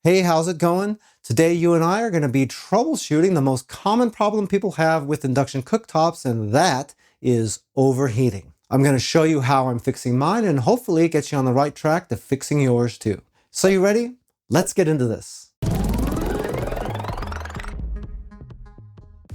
Hey, how's it going? Today you and I are going to be troubleshooting the most common problem people have with induction cooktops, and that is overheating. I'm going to show you how I'm fixing mine and hopefully get you on the right track to fixing yours too. So you ready? Let's get into this.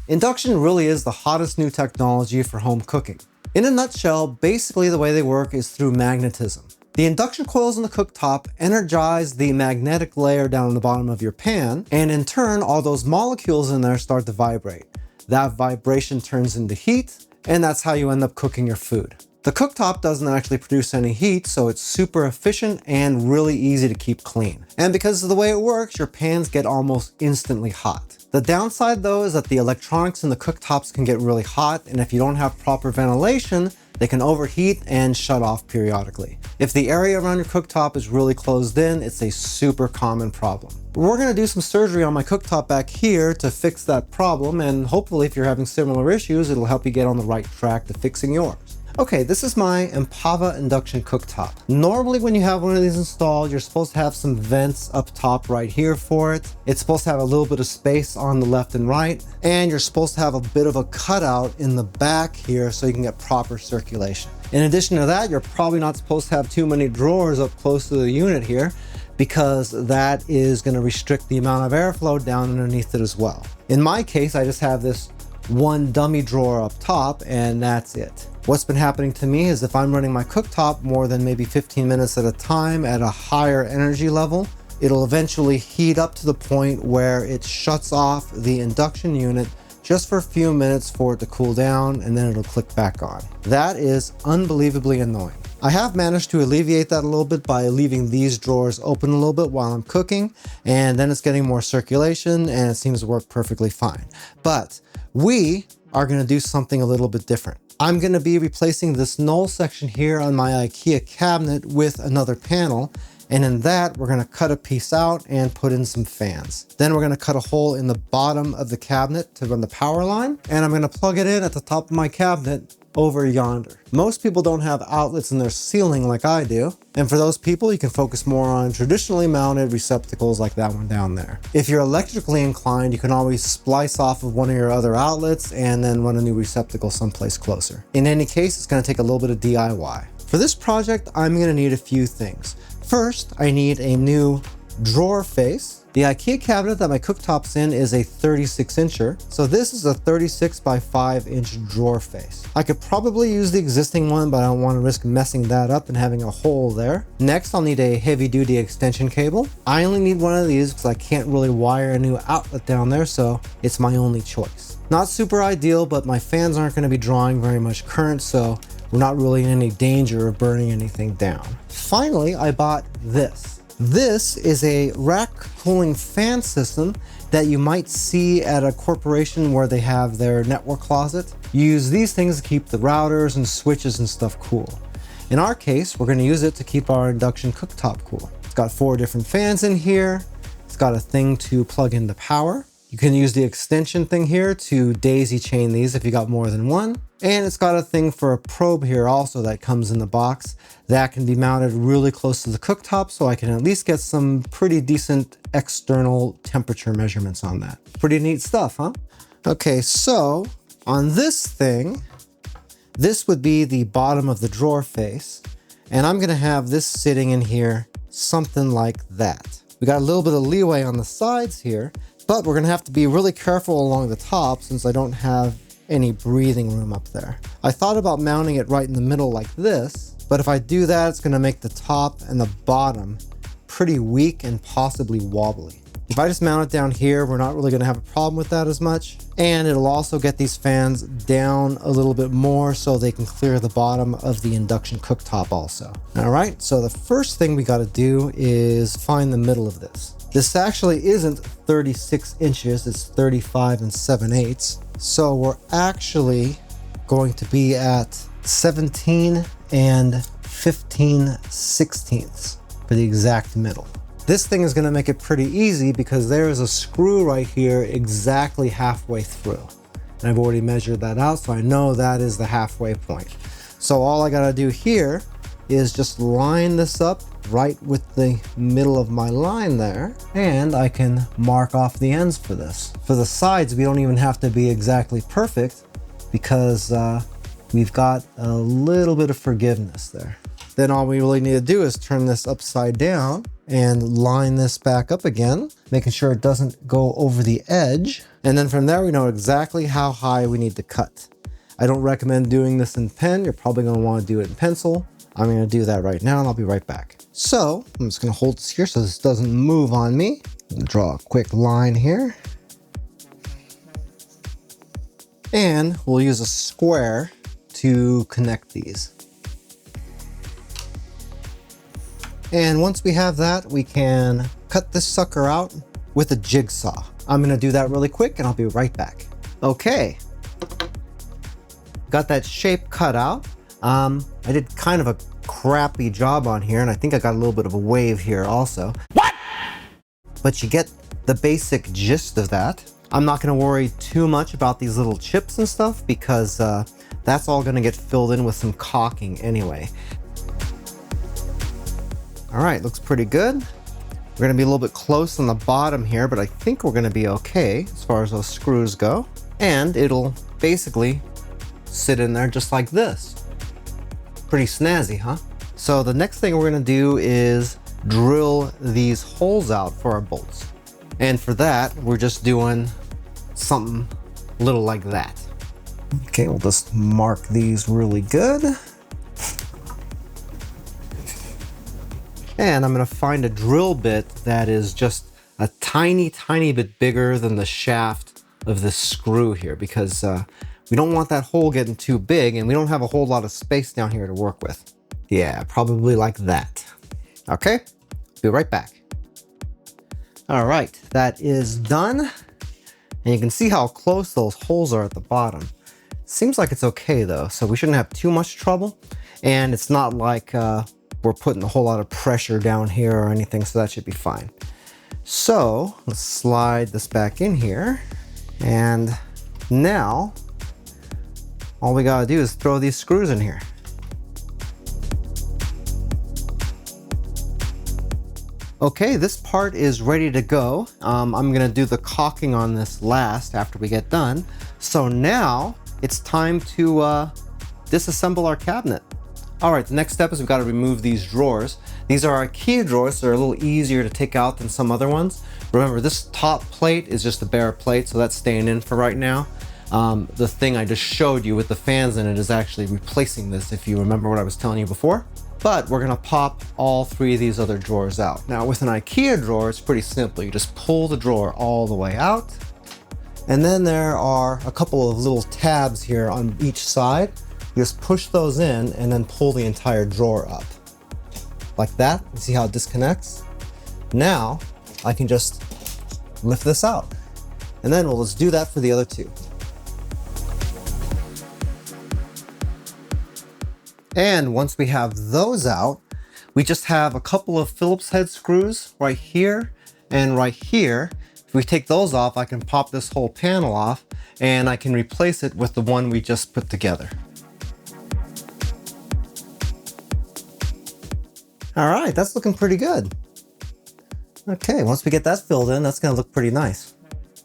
Induction really is the hottest new technology for home cooking. In a nutshell, basically the way they work is through magnetism. The induction coils in the cooktop energize the magnetic layer down on the bottom of your pan, and in turn, all those molecules in there start to vibrate. That vibration turns into heat, and that's how you end up cooking your food. The cooktop doesn't actually produce any heat, so it's super efficient and really easy to keep clean. And because of the way it works, your pans get almost instantly hot. The downside though is that the electronics in the cooktops can get really hot, and if you don't have proper ventilation, they can overheat and shut off periodically. If the area around your cooktop is really closed in, it's a super common problem. We're gonna do some surgery on my cooktop back here to fix that problem, and hopefully if you're having similar issues, it'll help you get on the right track to fixing yours. Okay, this is my Empava induction cooktop. Normally when you have one of these installed, you're supposed to have some vents up top right here for it. It's supposed to have a little bit of space on the left and right, and you're supposed to have a bit of a cutout in the back here so you can get proper circulation. In addition to that, you're probably not supposed to have too many drawers up close to the unit here, because that is going to restrict the amount of airflow down underneath it as well. In my case, I just have this one dummy drawer up top, and that's it. What's been happening to me is if I'm running my cooktop more than maybe 15 minutes at a time at a higher energy level, it'll eventually heat up to the point where it shuts off the induction unit just for a few minutes for it to cool down, and then it'll click back on. That is unbelievably annoying. I have managed to alleviate that a little bit by leaving these drawers open a little bit while I'm cooking, and then it's getting more circulation and it seems to work perfectly fine. But we are going to do something a little bit different. I'm going to be replacing this null section here on my IKEA cabinet with another panel, and in that we're going to cut a piece out and put in some fans. Then we're going to cut a hole in the bottom of the cabinet to run the power line, and I'm going to plug it in at the top of my cabinet over yonder. Most people don't have outlets in their ceiling like I do, and for those people you can focus more on traditionally mounted receptacles like that one down there. If you're electrically inclined, you can always splice off of one of your other outlets and then run a new receptacle someplace closer. In any case, it's going to take a little bit of DIY. For this project, I'm going to need a few things. First, I need a new drawer face. The IKEA cabinet that my cooktop's in is a 36-incher, so this is a 36 by 5-inch drawer face. I could probably use the existing one, but I don't want to risk messing that up and having a hole there. Next, I'll need a heavy-duty extension cable. I only need one of these because I can't really wire a new outlet down there, so it's my only choice. Not super ideal, but my fans aren't going to be drawing very much current, so we're not really in any danger of burning anything down. Finally, I bought this. This is a rack cooling fan system that you might see at a corporation where they have their network closet. You use these things to keep the routers and switches and stuff cool. In our case, we're going to use it to keep our induction cooktop cool. It's got 4 different fans in here. It's got a thing to plug in the power. You can use the extension thing here to daisy chain these if you got more than one. And it's got a thing for a probe here also that comes in the box that can be mounted really close to the cooktop, so I can at least get some pretty decent external temperature measurements on that. Pretty neat stuff, huh? Okay, so on this thing, this would be the bottom of the drawer face, and I'm gonna have this sitting in here something like that. We got a little bit of leeway on the sides here, but we're gonna have to be really careful along the top since I don't have any breathing room up there. I thought about mounting it right in the middle like this, but if I do that, it's gonna make the top and the bottom pretty weak and possibly wobbly. If I just mount it down here, we're not really gonna have a problem with that as much. And it'll also get these fans down a little bit more so they can clear the bottom of the induction cooktop also. All right, so the first thing we gotta do is find the middle of this. This actually isn't 36 inches, it's 35 7/8. So we're actually going to be at 17 15/16 for the exact middle. This thing is going to make it pretty easy because there is a screw right here exactly halfway through. And I've already measured that out, so I know that is the halfway point. So all I got to do here is just line this up right with the middle of my line there, and I can mark off the ends for this. For the sides, we don't even have to be exactly perfect because we've got a little bit of forgiveness there. Then all we really need to do is turn this upside down and line this back up again, making sure it doesn't go over the edge. And then from there, we know exactly how high we need to cut. I don't recommend doing this in pen. You're probably gonna wanna do it in pencil. I'm gonna do that right now and I'll be right back. So I'm just gonna hold this here so this doesn't move on me. I'm gonna draw a quick line here. And we'll use a square to connect these. And once we have that, we can cut this sucker out with a jigsaw. I'm gonna do that really quick and I'll be right back. Okay. Got that shape cut out. I did kind of a crappy job on here and I think I got a little bit of a wave here also. What? But you get the basic gist of that. I'm not gonna worry too much about these little chips and stuff because that's all gonna get filled in with some caulking anyway. All right, looks pretty good. We're gonna be a little bit close on the bottom here, but I think we're gonna be okay as far as those screws go. And it'll basically sit in there just like this. Pretty snazzy, huh? So the next thing we're gonna do is drill these holes out for our bolts. And for that, we're just doing something little like that. Okay, we'll just mark these really good. And I'm gonna find a drill bit that is just a tiny, tiny bit bigger than the shaft of this screw here because we don't want that hole getting too big and we don't have a whole lot of space down here to work with. Yeah, probably like that. Okay, be right back. All right, that is done. And you can see how close those holes are at the bottom. Seems like it's okay though, so we shouldn't have too much trouble. And it's not like we're putting a whole lot of pressure down here or anything, so that should be fine. So let's slide this back in here. And now, all we gotta do is throw these screws in here. Okay, this part is ready to go. I'm gonna do the caulking on this last after we get done. So now it's time to disassemble our cabinet. All right, the next step is we've got to remove these drawers. These are IKEA drawers, so they're a little easier to take out than some other ones. Remember, this top plate is just a bare plate, so that's staying in for right now. The thing I just showed you with the fans in it is actually replacing this, if you remember what I was telling you before. But we're gonna pop all three of these other drawers out. Now with an IKEA drawer, it's pretty simple. You just pull the drawer all the way out. And then there are a couple of little tabs here on each side. You just push those in and then pull the entire drawer up. Like that. You see how it disconnects? Now I can just lift this out. And then we'll just do that for the other two. And once we have those out, we just have a couple of Phillips head screws right here and right here. If we take those off, I can pop this whole panel off and I can replace it with the one we just put together. All right, that's looking pretty good. Okay, once we get that filled in, that's gonna look pretty nice.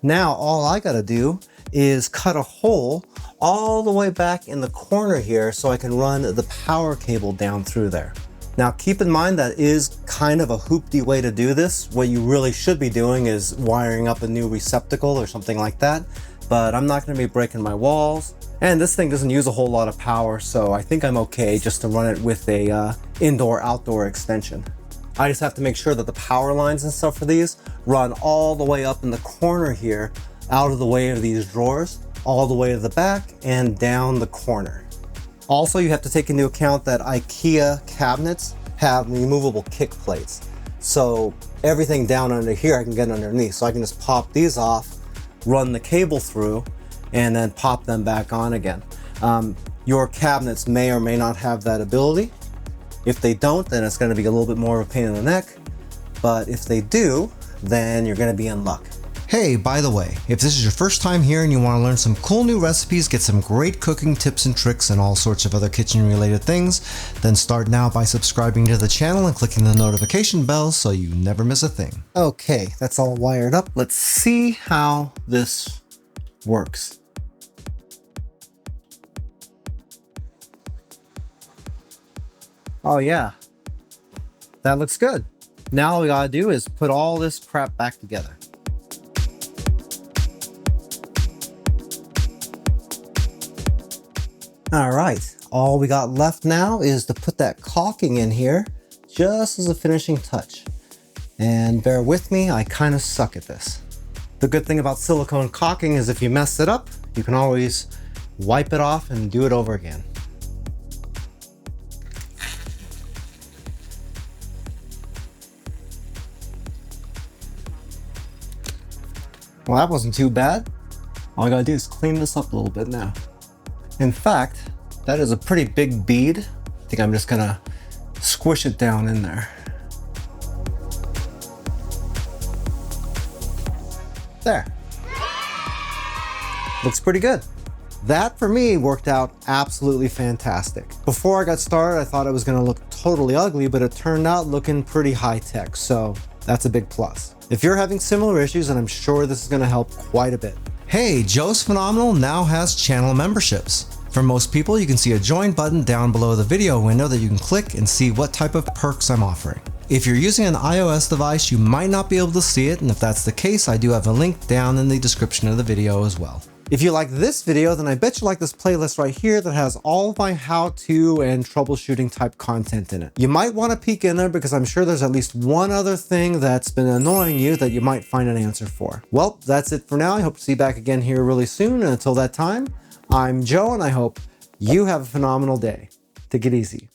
Now, all I gotta do is cut a hole all the way back in the corner here so I can run the power cable down through there. Now, keep in mind that is kind of a hoopty way to do this. What you really should be doing is wiring up a new receptacle or something like that, but I'm not gonna be breaking my walls. And this thing doesn't use a whole lot of power, so I think I'm okay just to run it with a indoor-outdoor extension. I just have to make sure that the power lines and stuff for these run all the way up in the corner here, out of the way of these drawers, all the way to the back and down the corner. Also, you have to take into account that IKEA cabinets have removable kick plates. So everything down under here I can get underneath. So I can just pop these off, run the cable through, and then pop them back on again. Your cabinets may or may not have that ability. If they don't, then it's gonna be a little bit more of a pain in the neck. But if they do, then you're gonna be in luck. Hey, by the way, if this is your first time here and you want to learn some cool new recipes, get some great cooking tips and tricks and all sorts of other kitchen related things, then start now by subscribing to the channel and clicking the notification bell so you never miss a thing. Okay, that's all wired up. Let's see how this works. Oh yeah, that looks good. Now all we gotta do is put all this crap back together. All right, all we got left now is to put that caulking in here just as a finishing touch. And bear with me, I kind of suck at this. The good thing about silicone caulking is if you mess it up, you can always wipe it off and do it over again. Well, that wasn't too bad. All I gotta do is clean this up a little bit now. In fact, that is a pretty big bead. I think I'm just gonna squish it down in there. There. Looks pretty good. That for me worked out absolutely fantastic. Before I got started, I thought it was gonna look totally ugly, but it turned out looking pretty high tech, so that's a big plus. If you're having similar issues, then I'm sure this is gonna help quite a bit. Hey, Joe's Phenomenal now has channel memberships. For most people, you can see a join button down below the video window that you can click and see what type of perks I'm offering. If you're using an iOS device, you might not be able to see it, and if that's the case, I do have a link down in the description of the video as well. If you like this video, then I bet you like this playlist right here that has all of my how-to and troubleshooting type content in it. You might want to peek in there because I'm sure there's at least one other thing that's been annoying you that you might find an answer for. Well, that's it for now. I hope to see you back again here really soon. And until that time, I'm Joe, and I hope you have a phenomenal day. Take it easy.